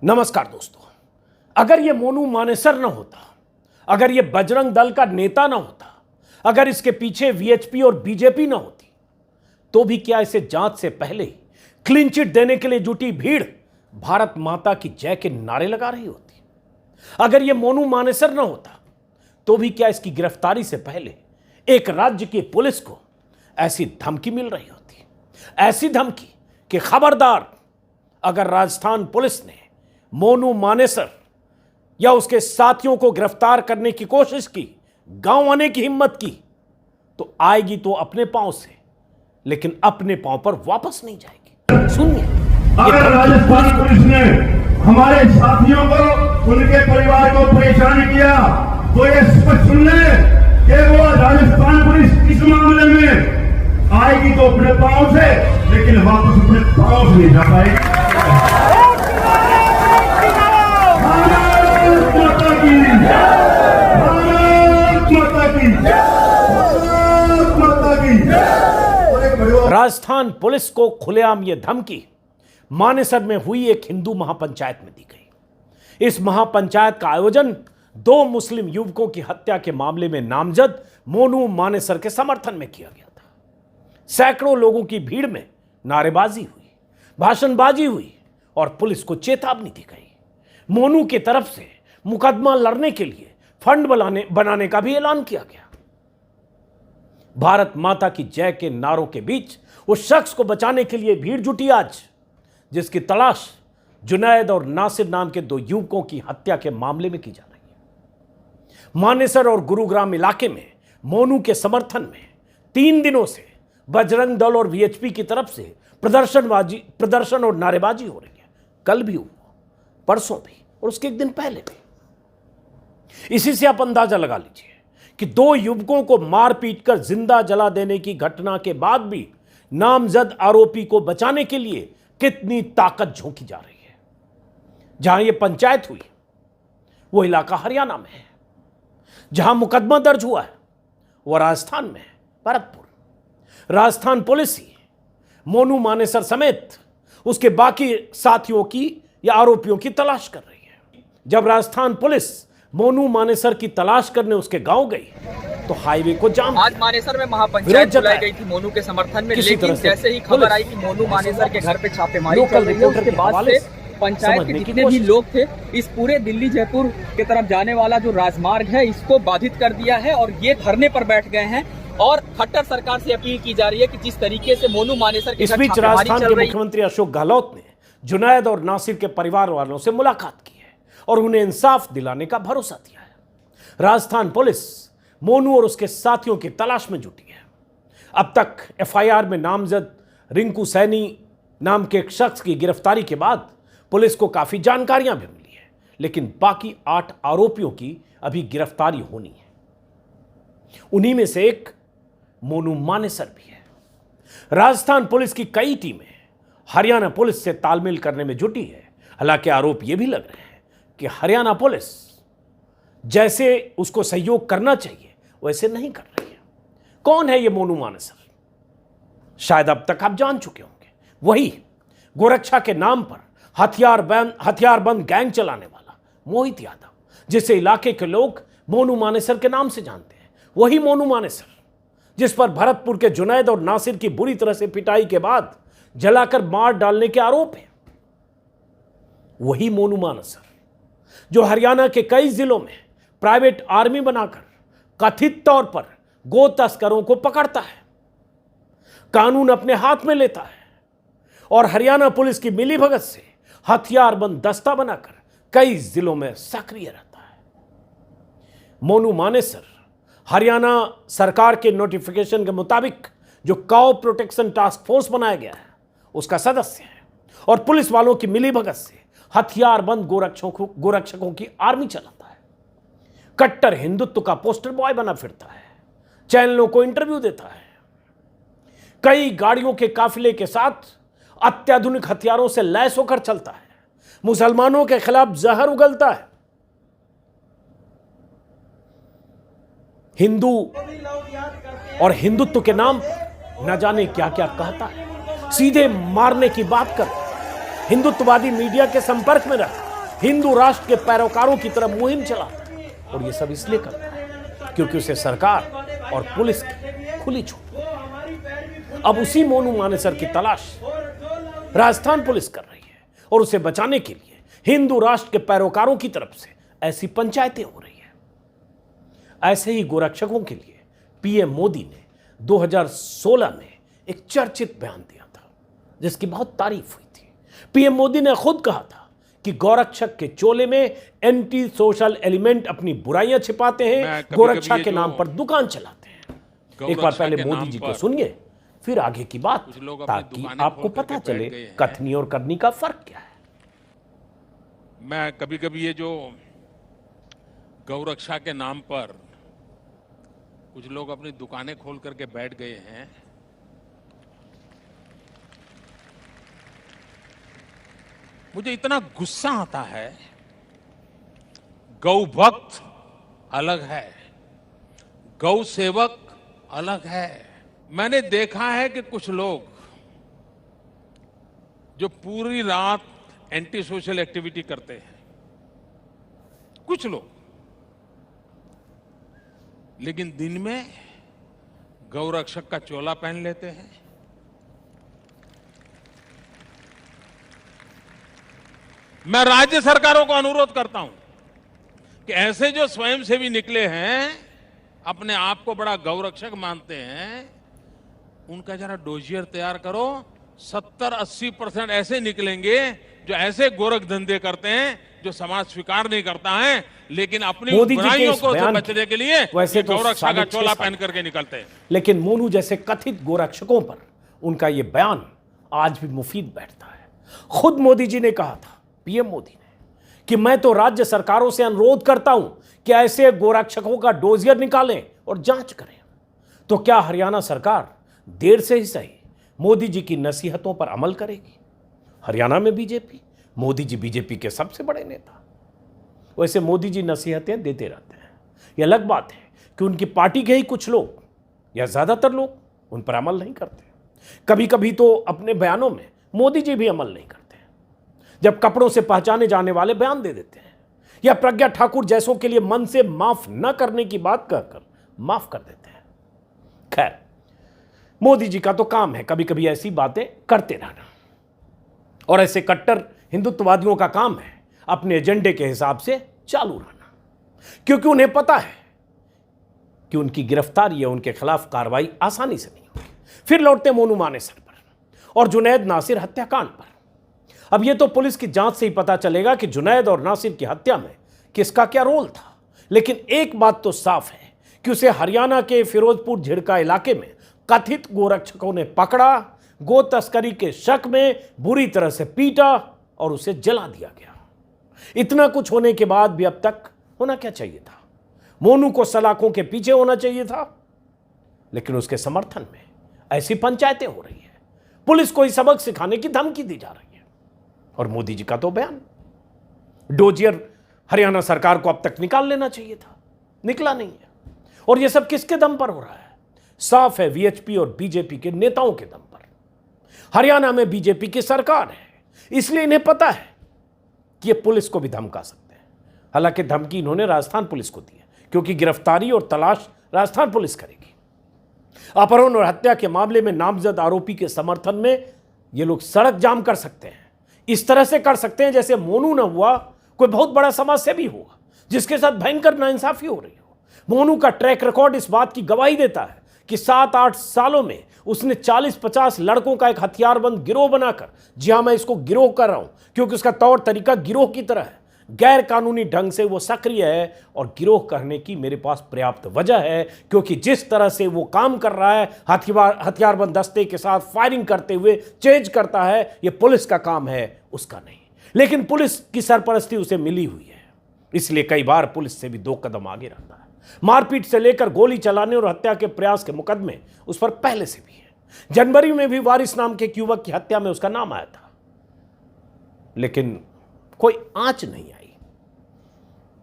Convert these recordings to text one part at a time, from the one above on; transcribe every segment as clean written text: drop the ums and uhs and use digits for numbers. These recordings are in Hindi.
नमस्कार दोस्तों, अगर ये मोनू मानेसर न होता, अगर ये बजरंग दल का नेता न होता, अगर इसके पीछे वीएचपी और बीजेपी न होती, तो भी क्या इसे जांच से पहले क्लीन चिट देने के लिए जुटी भीड़ भारत माता की जय के नारे लगा रही होती? अगर ये मोनू मानेसर न होता, तो भी क्या इसकी गिरफ्तारी से पहले एक राज्य की पुलिस को ऐसी धमकी मिल रही होती? ऐसी धमकी कि खबरदार, अगर राजस्थान पुलिस ने मोनू मानेसर या उसके साथियों को गिरफ्तार करने की कोशिश की, गांव आने की हिम्मत की, तो आएगी तो अपने पांव से, लेकिन अपने पांव पर वापस नहीं जाएगी। सुनिए, अगर राजस्थान पुलिस ने हमारे साथियों को, उनके परिवार को परेशान किया, तो ये स्पष्ट सुन ले कि वो राजस्थान पुलिस इस मामले में आएगी तो अपने पांव से, लेकिन वापस अपने पांव से नहीं जा पाएगी। राजस्थान पुलिस को खुलेआम यह धमकी मानेसर में हुई एक हिंदू महापंचायत में दी गई। इस महापंचायत का आयोजन दो मुस्लिम युवकों की हत्या के मामले में नामजद मोनू मानेसर के समर्थन में किया गया था। सैकड़ों लोगों की भीड़ में नारेबाजी हुई, भाषणबाजी हुई और पुलिस को चेतावनी दी गई। मोनू की तरफ से मुकदमा लड़ने के लिए फंड बनाने का भी ऐलान किया गया। भारत माता की जय के नारों के बीच उस शख्स को बचाने के लिए भीड़ जुटी आज, जिसकी तलाश जुनैद और नासिर नाम के दो युवकों की हत्या के मामले में की जा रही है। मानेसर और गुरुग्राम इलाके में मोनू के समर्थन में 3 दिनों से बजरंग दल और वीएचपी की तरफ से प्रदर्शन और नारेबाजी हो रही है। कल भी हुआ, परसों भी, और उसके एक दिन पहले भी। इसी से आप अंदाजा लगा लीजिए कि दो युवकों को मार पीट कर जिंदा जला देने की घटना के बाद भी नामजद आरोपी को बचाने के लिए कितनी ताकत झोंकी जा रही है। जहां यह पंचायत हुई वो इलाका हरियाणा में है, जहां मुकदमा दर्ज हुआ है वह राजस्थान में है, भरतपुर। राजस्थान पुलिस ही मोनू मानेसर समेत उसके बाकी साथियों की या आरोपियों की तलाश कर रही है। जब राजस्थान पुलिस मोनू मानेसर की तलाश करने उसके गांव गई तो हाईवे को जाम। आज मानेसर में महापंचायत बुलाई गई थी मोनू के समर्थन में, लेकिन जैसे ही खबर आई कि मोनू मानेसर के घर पे छापेमारी चल रही है, उसके बाद से पंचायत के जितने भी लोग थे, इस पूरे दिल्ली जयपुर की तरफ जाने वाला जो राजमार्ग है इसको बाधित कर दिया है और ये धरने पर बैठ गए हैं। और खट्टर सरकार से अपील की जा रही है कि जिस तरीके से मोनू मानेसर के इस बीच राजस्थान के मुख्यमंत्री अशोक गहलोत ने जुनैद और नासिर के परिवार वालों से मुलाकात की है और उन्हें इंसाफ दिलाने का भरोसा दिया है। राजस्थान पुलिस मोनू और उसके साथियों की तलाश में जुटी है। अब तक एफआईआर में नामजद रिंकू सैनी नाम के एक शख्स की गिरफ्तारी के बाद पुलिस को काफी जानकारियां भी मिली है, लेकिन बाकी 8 आरोपियों की अभी गिरफ्तारी होनी है। उन्हीं में से एक मोनू मानेसर भी है। राजस्थान पुलिस की कई टीमें हरियाणा पुलिस से तालमेल करने में जुटी है। हालांकि आरोप यह भी लग रहे हैं कि हरियाणा पुलिस जैसे उसको सहयोग करना चाहिए वैसे नहीं कर रही है। कौन है ये मोनू मानेसर? शायद अब तक आप जान चुके होंगे। वही गोरक्षा के नाम पर हथियारबंद गैंग चलाने वाला मोहित यादव, जिसे इलाके के लोग मोनू मानेसर के नाम से जानते हैं। वही मोनू मानेसर जिस पर भरतपुर के जुनैद और नासिर की बुरी तरह से पिटाई के बाद जलाकर मार डालने के आरोप है। वही मोनू मानेसर जो हरियाणा के कई जिलों में प्राइवेट आर्मी बनाकर कथित तौर पर गो तस्करों को पकड़ता है, कानून अपने हाथ में लेता है और हरियाणा पुलिस की मिलीभगत से हथियारबंद दस्ता बनाकर कई जिलों में सक्रिय रहता है। मोनू मानेसर हरियाणा सरकार के नोटिफिकेशन के मुताबिक जो काउ प्रोटेक्शन टास्क फोर्स बनाया गया है उसका सदस्य है और पुलिस वालों की मिलीभगत से हथियारबंद गोरक्षकों की आर्मी चलाता है। कट्टर हिंदुत्व का पोस्टर बॉय बना फिरता है, चैनलों को इंटरव्यू देता है, कई गाड़ियों के काफिले के साथ अत्याधुनिक हथियारों से लैस होकर चलता है, मुसलमानों के खिलाफ जहर उगलता है, हिंदू और हिंदुत्व के नाम न जाने क्या क्या कहता है, सीधे मारने की बात करता है, हिंदुत्ववादी मीडिया के संपर्क में रहता है, हिंदू राष्ट्र के पैरोकारों की तरफ मुहिम चलाता है। और ये सब इसलिए करता है क्योंकि उसे सरकार और पुलिस की खुली छूट है। अब उसी मोनू मानेसर की तलाश राजस्थान पुलिस कर रही है और उसे बचाने के लिए हिंदू राष्ट्र के पैरोकारों की तरफ से ऐसी पंचायतें हो रही है। ऐसे ही गोरक्षकों के लिए पीएम मोदी ने 2016 में एक चर्चित बयान दिया था जिसकी बहुत तारीफ हुई थी। पीएम मोदी ने खुद कहा था कि गोरक्षक के चोले में एंटी सोशल एलिमेंट अपनी बुराइयां छिपाते हैं, गोरक्षा के नाम पर दुकान चलाते हैं। एक बार पहले मोदी जी को सुनिए, फिर आगे की बात, ताकि आपको पता चले कथनी और करनी का फर्क क्या है। मैं कभी कभी ये जो गौरक्षा के नाम पर कुछ लोग अपनी दुकानें खोल करके बैठ गए हैं, मुझे इतना गुस्सा आता है। गौ भक्त अलग है, गौ सेवक अलग है। मैंने देखा है कि कुछ लोग जो पूरी रात एंटी सोशल एक्टिविटी करते हैं, कुछ लोग, लेकिन दिन में गौरक्षक का चोला पहन लेते हैं। मैं राज्य सरकारों को अनुरोध करता हूं कि ऐसे जो स्वयंसेवी निकले हैं, अपने आप को बड़ा गौरक्षक मानते हैं, उनका जरा डोजियर तैयार करो। 70-80% ऐसे निकलेंगे जो ऐसे गोरख धंधे करते हैं जो समाज स्वीकार नहीं करता है, लेकिन अपनी बुराइयों को से बचने के लिए वैसे तो गौरक्षा का चोला पहन करके निकलते हैं। लेकिन मोनू जैसे कथित गोरक्षकों पर उनका यह बयान आज भी मुफीद बैठता है। खुद मोदी जी ने कहा था, पीएम मोदी ने, कि मैं तो राज्य सरकारों से अनुरोध करता हूं कि ऐसे गोरक्षकों का डोजियर निकालें और जांच करें। तो क्या हरियाणा सरकार देर से ही सही मोदी जी की नसीहतों पर अमल करेगी? हरियाणा में बीजेपी, मोदी जी बीजेपी के सबसे बड़े नेता, वैसे मोदी जी नसीहतें देते रहते हैं। यह अलग बात है कि उनकी पार्टी के ही कुछ लोग या ज्यादातर लोग उन पर अमल नहीं करते। कभी कभी तो अपने बयानों में मोदी जी भी अमल नहीं करते। जब कपड़ों से पहचाने जाने वाले बयान दे देते हैं या प्रज्ञा ठाकुर जैसों के लिए मन से माफ न करने की बात कहकर माफ कर देते हैं। खैर, मोदी जी का तो काम है कभी कभी ऐसी बातें करते रहना, और ऐसे कट्टर हिंदुत्ववादियों का काम है अपने एजेंडे के हिसाब से चालू रहना, क्योंकि उन्हें पता है कि उनकी गिरफ्तारी या उनके खिलाफ कार्रवाई आसानी से नहीं होगी। फिर लौटते मोनू मानेसर पर और जुनैद नासिर हत्याकांड पर। अब यह तो पुलिस की जांच से ही पता चलेगा कि जुनैद और नासिर की हत्या में किसका क्या रोल था, लेकिन एक बात तो साफ है कि उसे हरियाणा के फिरोजपुर झिड़का इलाके में कथित गोरक्षकों ने पकड़ा, गो तस्करी के शक में बुरी तरह से पीटा और उसे जला दिया गया। इतना कुछ होने के बाद भी अब तक होना क्या चाहिए था? मोनू को सलाखों के पीछे होना चाहिए था, लेकिन उसके समर्थन में ऐसी पंचायतें हो रही है, पुलिस को ही सबक सिखाने की धमकी दी जा रही है। और मोदी जी का तो बयान, डोजियर हरियाणा सरकार को अब तक निकाल लेना चाहिए था, निकला नहीं है। और यह सब किसके दम पर हो रहा है? साफ है, वीएचपी और बीजेपी के नेताओं के दम पर। हरियाणा में बीजेपी की सरकार है, इसलिए इन्हें पता है कि ये पुलिस को भी धमका सकते हैं। हालांकि धमकी इन्होंने राजस्थान पुलिस को दी है, क्योंकि गिरफ्तारी और तलाश राजस्थान पुलिस करेगी। अपहरण और हत्या के मामले में नामजद आरोपी के समर्थन में ये लोग सड़क जाम कर सकते हैं। इस तरह से कर सकते हैं जैसे मोनू न हुआ कोई बहुत बड़ा समाजसेवी हुआ जिसके साथ भयंकर नाइंसाफी हो रही हो। मोनू का ट्रैक रिकॉर्ड इस बात की गवाही देता है कि 7-8 सालों में उसने 40-50 लड़कों का एक हथियारबंद गिरोह बनाकर, जी हां, मैं इसको गिरोह कर रहा हूं क्योंकि उसका तौर तरीका गिरोह की तरह है, गैर कानूनी ढंग से वो सक्रिय है। और गिरोह करने की मेरे पास पर्याप्त वजह है, क्योंकि जिस तरह से वो काम कर रहा है, हथियारबंद दस्ते के साथ फायरिंग करते हुए चेंज करता है, ये पुलिस का काम है, उसका नहीं। लेकिन पुलिस की सरपरस्ती उसे मिली हुई है, इसलिए कई बार पुलिस से भी 2 कदम आगे रहता है। मारपीट से लेकर गोली चलाने और हत्या के प्रयास के मुकदमे उस पर पहले से भी है। जनवरी में भी वारिस नाम के एक युवक की हत्या में उसका नाम आया था, लेकिन कोई आंच नहीं आई।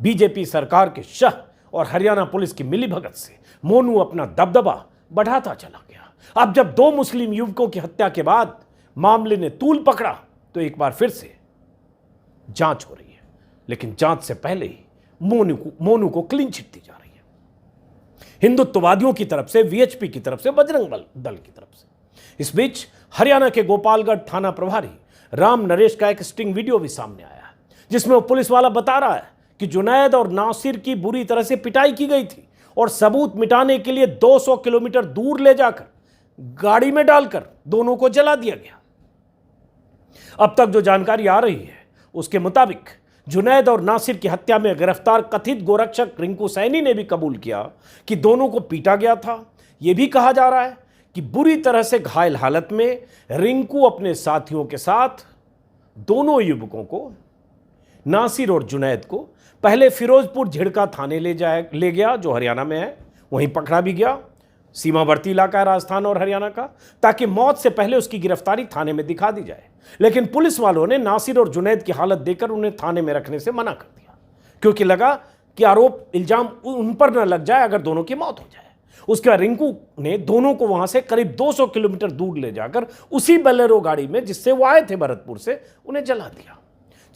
बीजेपी सरकार के शह और हरियाणा पुलिस की मिलीभगत से मोनू अपना दबदबा बढ़ाता चला गया। अब जब 2 मुस्लिम युवकों की हत्या के बाद मामले ने तूल पकड़ा, तो एक बार फिर से जांच हो रही है। लेकिन जांच से पहले ही मोनू को क्लीन चिट दी जा रही है, हिंदुत्ववादियों की तरफ से, वीएचपी की तरफ से, बजरंग दल की तरफ से। इस बीच हरियाणा के गोपालगढ़ थाना प्रभारी राम नरेश का एक स्टिंग वीडियो भी सामने आया है, जिसमें वो पुलिस वाला बता रहा है कि जुनैद और नासिर की बुरी तरह से पिटाई की गई थी और सबूत मिटाने के लिए 200 किलोमीटर दूर ले जाकर गाड़ी में डालकर दोनों को जला दिया गया। अब तक जो जानकारी आ रही है उसके मुताबिक जुनैद और नासिर की हत्या में गिरफ्तार कथित गोरक्षक रिंकू सैनी ने भी कबूल किया कि दोनों को पीटा गया था। यह भी कहा जा रहा है कि बुरी तरह से घायल हालत में रिंकू अपने साथियों के साथ दोनों युवकों को, नासिर और जुनैद को, पहले फिरोजपुर झिड़का थाने ले गया जो हरियाणा में है, वहीं पकड़ा भी गया। सीमावर्ती इलाका है राजस्थान और हरियाणा का, ताकि मौत से पहले उसकी गिरफ्तारी थाने में दिखा दी जाए। लेकिन पुलिस वालों ने नासिर और जुनैद की हालत देखकर उन्हें थाने में रखने से मना कर दिया, क्योंकि लगा कि इल्जाम उन पर न लग जाए अगर दोनों की मौत हो जाए। उसके बाद रिंकू ने दोनों को वहां से करीब 200 किलोमीटर दूर ले जाकर उसी बोलेरो गाड़ी में जिससे वो आए थे भरतपुर से, उन्हें जला दिया,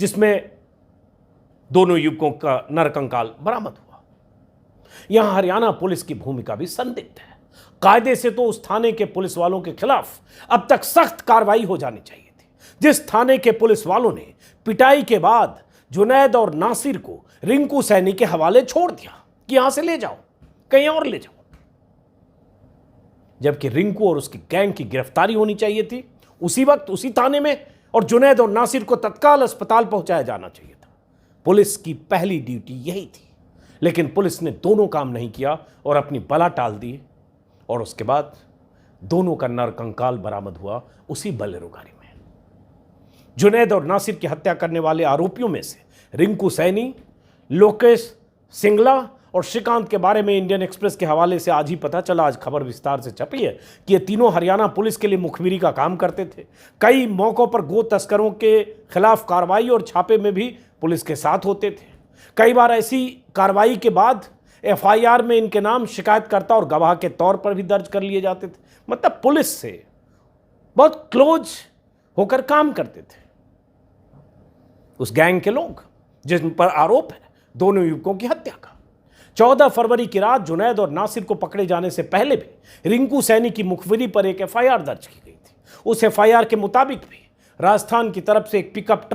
जिसमें दोनों युवकों का नरकंकाल बरामद हुआ। यहां हरियाणा पुलिस की भूमिका भी संदिग्ध है। कायदे से तो उस थाने के पुलिस वालों के खिलाफ अब तक सख्त कार्रवाई हो जानी चाहिए थी, जिस थाने के पुलिस वालों ने पिटाई के बाद जुनैद और नासिर को रिंकू सैनी के हवाले छोड़ दिया कि यहां से ले जाओ, कहीं और ले जाओ, जबकि रिंकू और उसकी गैंग की गिरफ्तारी होनी चाहिए थी उसी वक्त उसी थाने में, और जुनैद और नासिर को तत्काल अस्पताल पहुंचाया जाना चाहिए था। पुलिस की पहली ड्यूटी यही थी, लेकिन पुलिस ने दोनों काम नहीं किया और अपनी बला टाल दी, और उसके बाद दोनों का नरकंकाल बरामद हुआ उसी बोलेरो गाड़ी में। जुनैद और नासिर की हत्या करने वाले आरोपियों में से रिंकू सैनी, लोकेश सिंगला और श्रीकांत के बारे में इंडियन एक्सप्रेस के हवाले से आज ही पता चला, आज खबर विस्तार से छपी है कि ये तीनों हरियाणा पुलिस के लिए मुखबिरी का काम करते थे। कई मौकों पर गो तस्करों के खिलाफ कार्रवाई और छापे में भी पुलिस के साथ होते थे। कई बार ऐसी कार्रवाई के बाद एफआईआर में इनके नाम शिकायतकर्ता और गवाह के तौर पर भी दर्ज कर लिए जाते थे। मतलब पुलिस से बहुत क्लोज होकर काम करते थे उस गैंग के लोग जिन पर आरोप है दोनों युवकों की हत्या का। 14 फरवरी की रात जुनैद और नासिर को पकड़े जाने से पहले भी रिंकू सैनी की मुखबिरी पर एक एफआईआर दर्ज की गई थी। उस एफआईआर के मुताबिक भी राजस्थान की तरफ से एक पिकअप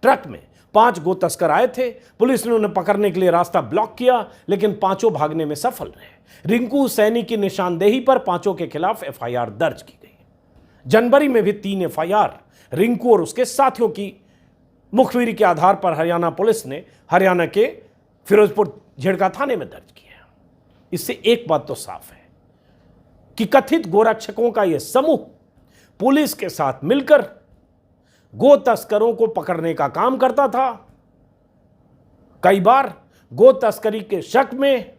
ट्रक में 5 गो तस्कर आए थे। पुलिस ने उन्हें पकड़ने के लिए रास्ता ब्लॉक किया, लेकिन पांचों भागने में सफल रहे। रिंकू सैनी की निशानदेही पर पांचों के खिलाफ एफआईआर दर्ज की गई। जनवरी में भी 3 एफआईआर रिंकू और उसके साथियों की मुखबिरी के आधार पर हरियाणा पुलिस ने हरियाणा के फिरोजपुर झिड़का थाने में दर्ज किया। इससे एक बात तो साफ है कि कथित गोरक्षकों का यह समूह पुलिस के साथ मिलकर गो तस्करों को पकड़ने का काम करता था। कई बार गो तस्करी के शक में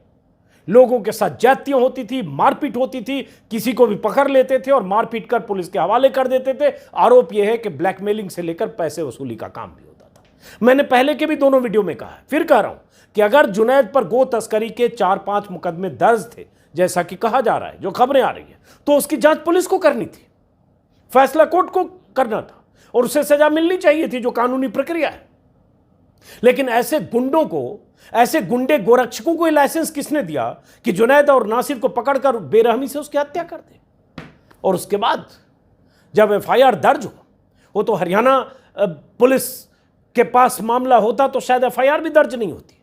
लोगों के साथ ज्यादतियां होती थी, मारपीट होती थी, किसी को भी पकड़ लेते थे और मारपीट कर पुलिस के हवाले कर देते थे। आरोप यह है कि ब्लैकमेलिंग से लेकर पैसे वसूली का काम भी होता था। मैंने पहले के भी दोनों वीडियो में कहा है, फिर कह रहा हूं कि अगर जुनैद पर गो तस्करी के 4-5 मुकदमे दर्ज थे, जैसा कि कहा जा रहा है, जो खबरें आ रही है, तो उसकी जांच पुलिस को करनी थी, फैसला कोर्ट को करना था और उसे सजा मिलनी चाहिए थी, जो कानूनी प्रक्रिया है। लेकिन ऐसे गुंडों को, ऐसे गुंडे गोरक्षकों को लाइसेंस किसने दिया कि जुनैद और नासिर को पकड़कर बेरहमी से उसकी हत्या कर दे? और उसके बाद जब एफआईआर दर्ज हो तो हरियाणा पुलिस के पास मामला होता तो शायद एफआईआर भी दर्ज नहीं होती।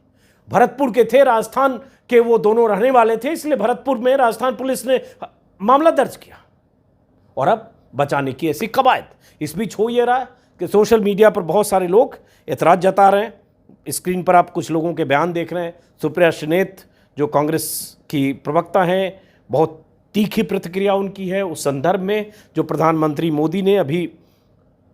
भरतपुर के थे, राजस्थान के वो दोनों रहने वाले थे, इसलिए भरतपुर में राजस्थान पुलिस ने मामला दर्ज किया और अब बचाने की ऐसी कवायद। इस बीच हो ये रहा है कि सोशल मीडिया पर बहुत सारे लोग एतराज जता रहे हैं। स्क्रीन पर आप कुछ लोगों के बयान देख रहे हैं। सुप्रिया श्रीनेत जो कांग्रेस की प्रवक्ता हैं, बहुत तीखी प्रतिक्रिया उनकी है उस संदर्भ में जो प्रधानमंत्री मोदी ने अभी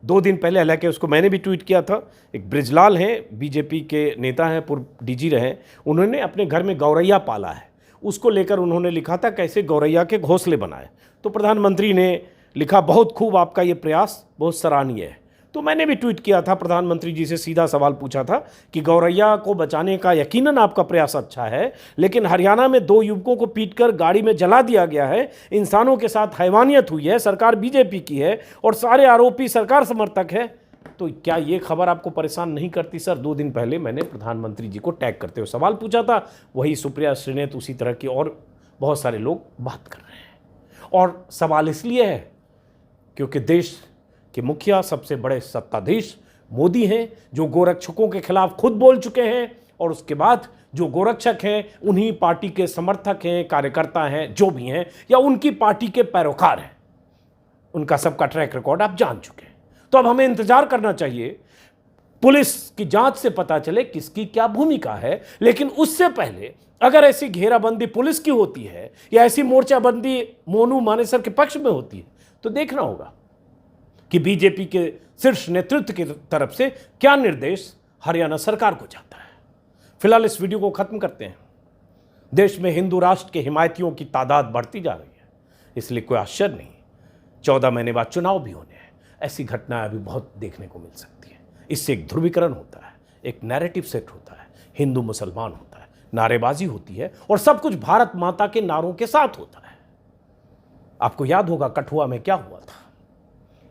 2 दिन पहले, हालांकि उसको मैंने भी ट्वीट किया था, एक ब्रिजलाल हैं, बीजेपी के नेता हैं, पूर्व डीजी रहे, उन्होंने अपने घर में गौरैया पाला है, उसको लेकर उन्होंने लिखा था कैसे गौरैया के घोंसले बनाए। तो प्रधानमंत्री ने लिखा, बहुत खूब आपका ये प्रयास, बहुत सराहनीय है। तो मैंने भी ट्वीट किया था, प्रधानमंत्री जी से सीधा सवाल पूछा था कि गौरैया को बचाने का यकीनन आपका प्रयास अच्छा है, लेकिन हरियाणा में 2 युवकों को पीटकर गाड़ी में जला दिया गया है, इंसानों के साथ हैवानियत हुई है, सरकार बीजेपी की है और सारे आरोपी सरकार समर्थक है, तो क्या ये खबर आपको परेशान नहीं करती सर? 2 दिन पहले मैंने प्रधानमंत्री जी को टैग करते हुए सवाल पूछा था, वही सुप्रिया श्रीनेत, उसी तरह की और बहुत सारे लोग बात कर रहे हैं। और सवाल इसलिए है क्योंकि देश के मुखिया, सबसे बड़े सत्ताधीश मोदी हैं, जो गोरक्षकों के खिलाफ खुद बोल चुके हैं, और उसके बाद जो गोरक्षक हैं उन्हीं पार्टी के समर्थक हैं, कार्यकर्ता हैं, जो भी हैं, या उनकी पार्टी के पैरोकार हैं। उनका सबका ट्रैक रिकॉर्ड आप जान चुके हैं। तो अब हमें इंतजार करना चाहिए, पुलिस की जांच से पता चले किसकी क्या भूमिका है। लेकिन उससे पहले अगर ऐसी घेराबंदी पुलिस की होती है या ऐसी मोर्चाबंदी मोनू मानेसर के पक्ष में होती है, तो देखना होगा कि बीजेपी के शीर्ष नेतृत्व की तरफ से क्या निर्देश हरियाणा सरकार को जाता है। फिलहाल इस वीडियो को खत्म करते हैं। देश में हिंदू राष्ट्र के हिमायतियों की तादाद बढ़ती जा रही है, इसलिए कोई आश्चर्य नहीं 14 महीने बाद चुनाव भी होने हैं। ऐसी घटनाएं अभी बहुत देखने को मिल सकती है। इससे एक ध्रुवीकरण होता है, एक नैरेटिव सेट होता है, हिंदू मुसलमान होता है, नारेबाजी होती है, और सब कुछ भारत माता के नारों के साथ होता है। आपको याद होगा कठुआ में क्या हुआ था,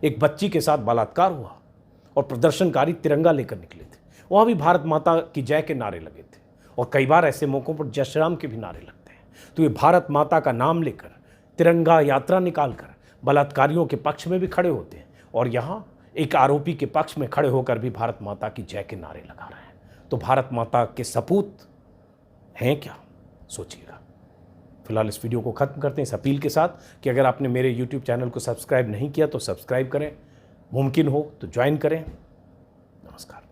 एक बच्ची के साथ बलात्कार हुआ और प्रदर्शनकारी तिरंगा लेकर निकले थे। वहां भी भारत माता की जय के नारे लगे थे, और कई बार ऐसे मौकों पर जय श्री राम के भी नारे लगते हैं। तो ये भारत माता का नाम लेकर तिरंगा यात्रा निकालकर बलात्कारियों के पक्ष में भी खड़े होते हैं, और यहाँ एक आरोपी के पक्ष में खड़े होकर भी भारत माता की जय के नारे लगा रहे हैं। तो भारत माता के सपूत हैं क्या, सोचिएगा। फिलहाल इस वीडियो को खत्म करते हैं इस अपील के साथ कि अगर आपने मेरे YouTube चैनल को सब्सक्राइब नहीं किया तो सब्सक्राइब करें, मुमकिन हो तो ज्वाइन करें। नमस्कार।